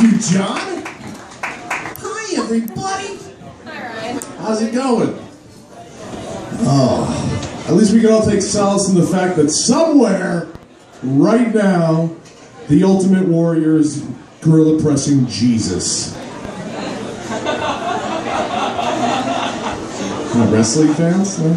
Thank you, John. Hi, everybody. Hi, Ryan. How's it going? Oh, at least we can all take solace in the fact that somewhere, right now, the Ultimate Warrior is gorilla pressing Jesus. Wrestling fans? No?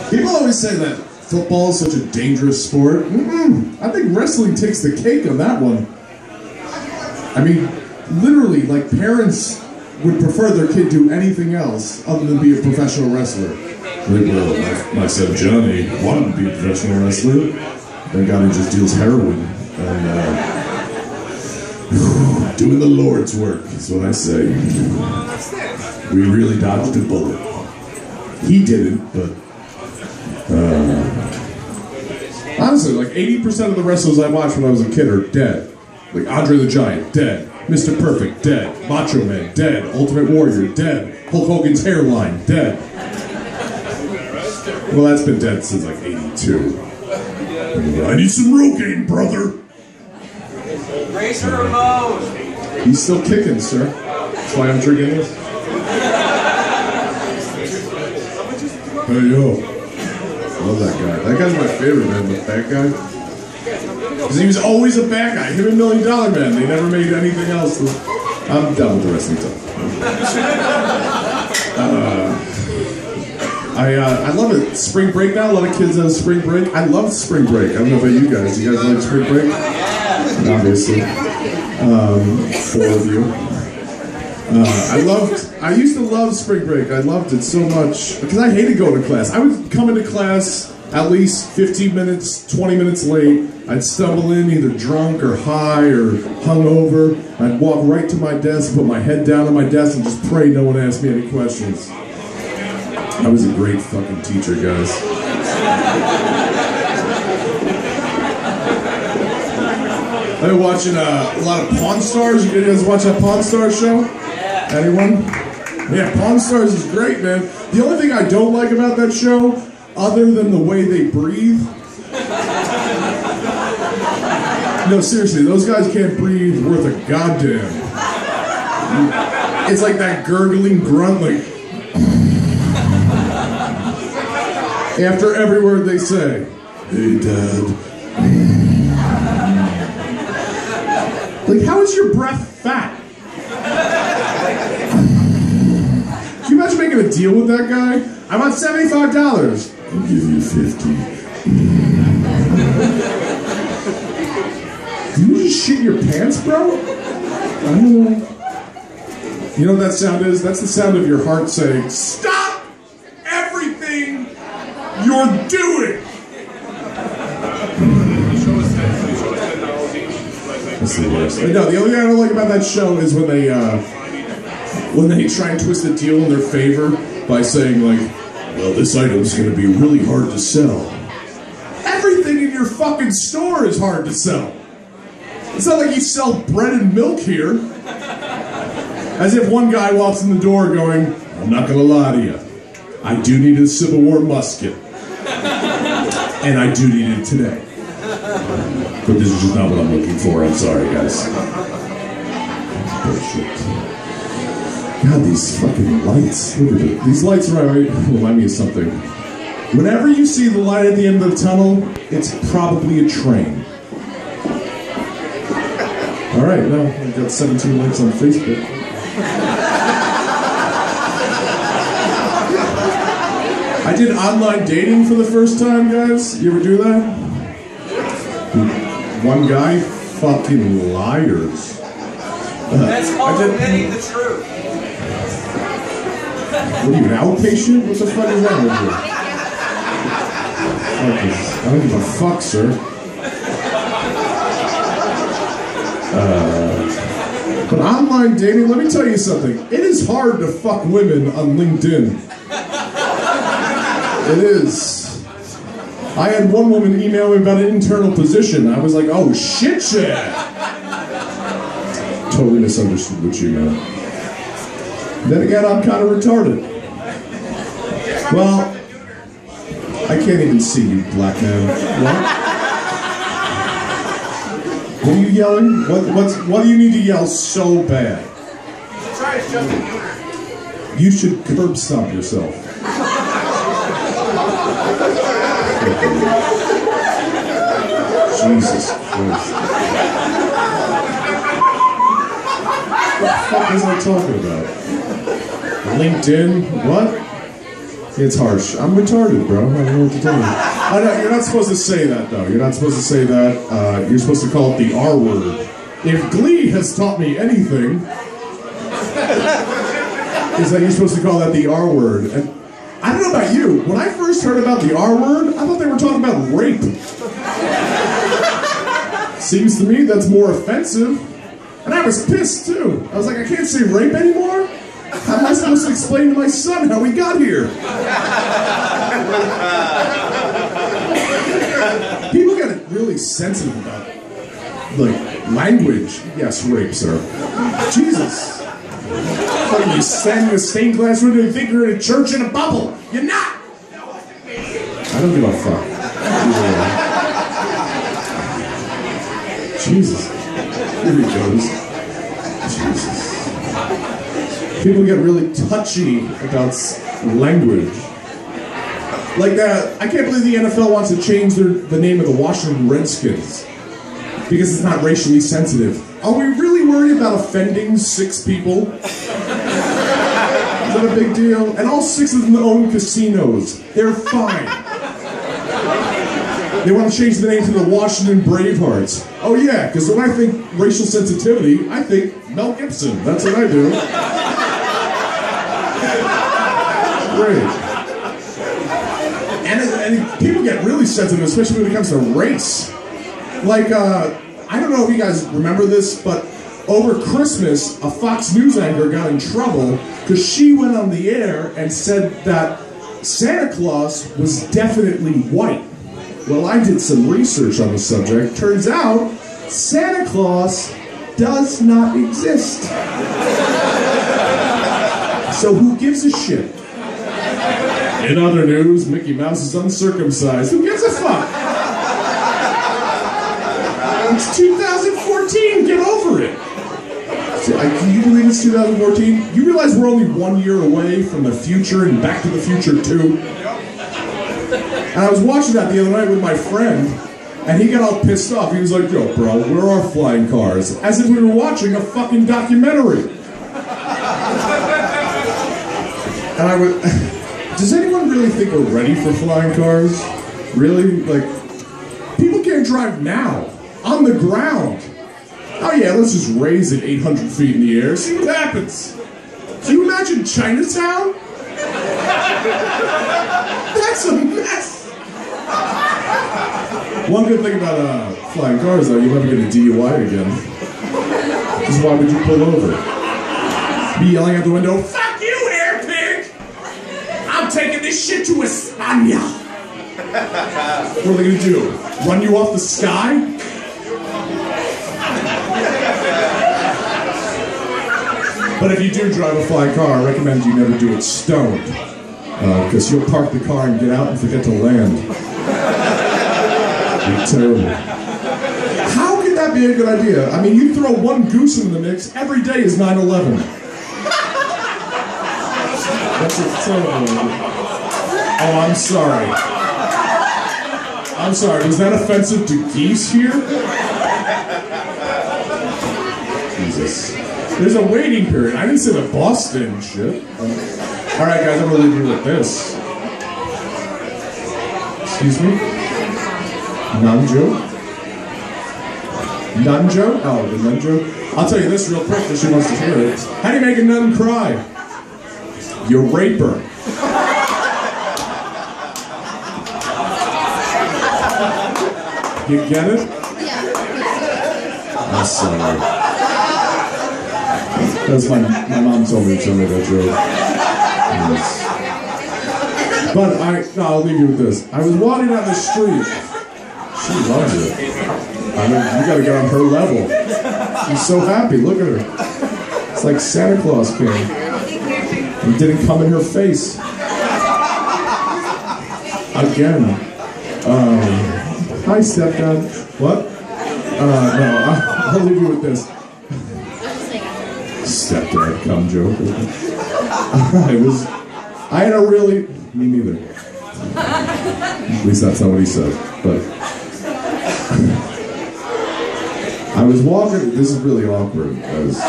People always say that football is such a dangerous sport. I think wrestling takes the cake on that one. I mean, literally, like, parents would prefer their kid do anything else other than be a professional wrestler. Like, well, my son Johnny wanted to be a professional wrestler. Thank God he just deals heroin. And, doing the Lord's work is what I say. We really dodged a bullet. He didn't, but honestly, like 80% of the wrestlers I watched when I was a kid are dead. Like Andre the Giant, dead. Mr. Perfect, dead. Macho Man, dead. Ultimate Warrior, dead. Hulk Hogan's hairline, dead. Well, that's been dead since like 82. I need some Rogaine, brother. Raise her remote. He's still kicking, sir. That's why I'm drinking this. Hey, yo. Love that guy. That guy's my favorite, man. The fat guy. Because he was always a bad guy. Him and $1 Million Man. They never made anything else. I'm done with the wrestling stuff. I love it. Spring break now. A lot of kids have spring break. I love spring break. I don't know about you guys. You guys like spring break? Obviously. 4 of you. I used to love spring break. I loved it so much because I hated going to class. I would come into class at least 15 minutes, 20 minutes late. I'd stumble in either drunk or high or hungover. I'd walk right to my desk, put my head down on my desk, and just pray no one asked me any questions. I was a great fucking teacher, guys. I've been watching a lot of Pawn Stars. You guys watch that Pawn Stars show? Yeah. Anyone? Yeah, Pawn Stars is great, man. The only thing I don't like about that show, other than the way they breathe... No, seriously, those guys can't breathe worth a goddamn. It's like that gurgling grunt, like... After every word they say. Hey, Dad. Like, how is your breath fat? Can you imagine making a deal with that guy? I want $75. I'll give you 50. Do you just shit your pants, bro? I don't know. You know what that sound is? That's the sound of your heart saying, stop everything you're doing! That's the worst. No, the only thing I don't like about that show is when they try and twist the deal in their favor by saying, like, well, this item's going to be really hard to sell. Everything in your fucking store is hard to sell. It's not like you sell bread and milk here. As if one guy walks in the door going, I'm not going to lie to you. I do need a Civil War musket. And I do need it today. But this is just not what I'm looking for. I'm sorry, guys. Bullshit. God, these fucking lights. Look at it. These lights remind me of something. Whenever you see the light at the end of the tunnel, it's probably a train. Alright, now I've got 17 likes on Facebook. I did online dating for the first time, guys. You ever do that? One guy? Fucking liars. That's called admitting the truth. What are you, an outpatient? What the fuck is wrong with you? I don't give a fuck, sir. But online dating, let me tell you something. It is hard to fuck women on LinkedIn. It is. I had one woman email me about an internal position. I was like, oh shit. Totally misunderstood what you meant. Then again, I'm kind of retarded. Well, I can't even see you, black man. What? What are you yelling? What do you need to yell so bad? Try to jump in. You should curb stomp yourself. Jesus Christ. What the fuck is I talking about? LinkedIn? What? It's harsh. I'm retarded, bro. I don't know what to tell you. I know, you're not supposed to say that, though. You're not supposed to say that. You're supposed to call it the R word. If Glee has taught me anything, is that you're supposed to call that the R word. And I don't know about you. When I first heard about the R word, I thought they were talking about rape. Seems to me that's more offensive. And I was pissed, too. I was like, I can't say rape anymore? How am I supposed to explain to my son how we got here? People get really sensitive about, like, language. Yes, rape, sir. Jesus. You stand in a stained glass window and think you're in a church in a bubble. You're not. I don't give a fuck. Jesus. Here he goes. Jesus. People get really touchy about language. Like that, I can't believe the NFL wants to change the name of the Washington Redskins because it's not racially sensitive. Are we really worried about offending 6 people? Is that a big deal? And all 6 of them own casinos. They're fine. They want to change the name to the Washington Bravehearts. Oh yeah, because when I think racial sensitivity, I think Mel Gibson. That's what I do. Great. And people get really sensitive, especially when it comes to race. Like, I don't know if you guys remember this, but over Christmas, a Fox News anchor got in trouble because she went on the air and said that Santa Claus was definitely white. Well, I did some research on the subject. Turns out, Santa Claus does not exist. So who gives a shit? In other news, Mickey Mouse is uncircumcised. Who gives a fuck? It's 2014, get over it. Can you believe it's 2014? You realize we're only 1 year away from the future and Back to the Future 2? And I was watching that the other night with my friend, and he got all pissed off. He was like, yo, bro, where are flying cars? As if we were watching a fucking documentary. And I would... Does anyone really think we're ready for flying cars? Really? Like, people can't drive now. On the ground. Oh yeah, let's just raise it 800 feet in the air. See what happens. Can you imagine Chinatown? That's a mess. One good thing about flying cars, though, you'll never get a DUI again. Because why would you pull over? Be yelling out the window, fuck you, air pig! I'm taking this shit to España. What are they gonna do? Run you off the sky? But if you do drive a flying car, I recommend you never do it stoned. Because you'll park the car and get out and forget to land. You're terrible. How could that be a good idea? I mean, you throw one goose in the mix, every day is 9/11. That's a terrible idea. Oh, I'm sorry. I'm sorry, was that offensive to geese here? Jesus. There's a waiting period. I didn't say the boss did shit. Alright guys, I'm gonna leave you with this. Excuse me? Nanjo? Nanjo? Oh, the Nanjo? I'll tell you this real quick because she wants to hear it. How do you make a nun cry? You rape her. You get it? I'm sorry. That's my mom told me to tell me that joke. Yes. But I'll leave you with this. I was walking down the street. She loves it. I mean, you gotta get on her level. She's so happy. Look at her. It's like Santa Claus came. He didn't come in her face. Again. Hi, stepdad. What? I'll leave you with this. Stepdad cum joke. I had a really, me neither. At least that's not what he said. But I was walking. This is really awkward, guys.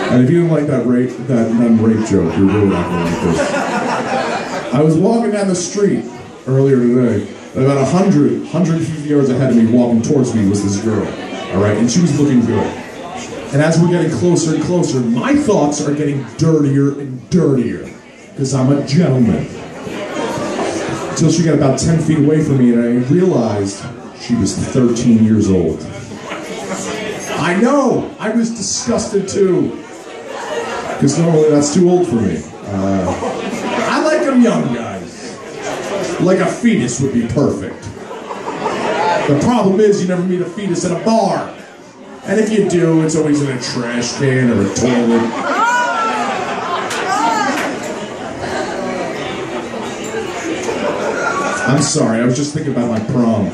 And if you didn't like that non-rape joke, you're really not going to like this. I was walking down the street earlier today. About 150 yards ahead of me, walking towards me, was this girl. All right, and she was looking good. And as we're getting closer and closer, my thoughts are getting dirtier and dirtier, because I'm a gentleman. Until she got about 10 feet away from me, and I realized she was 13 years old. I know! I was disgusted too. Because normally that's too old for me. I like them young guys. Like a fetus would be perfect. The problem is you never meet a fetus at a bar. And if you do, it's always in a trash can or a toilet. I'm sorry, I was just thinking about my prom.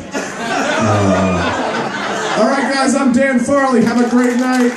Alright guys, I'm Dan Farley. Have a great night.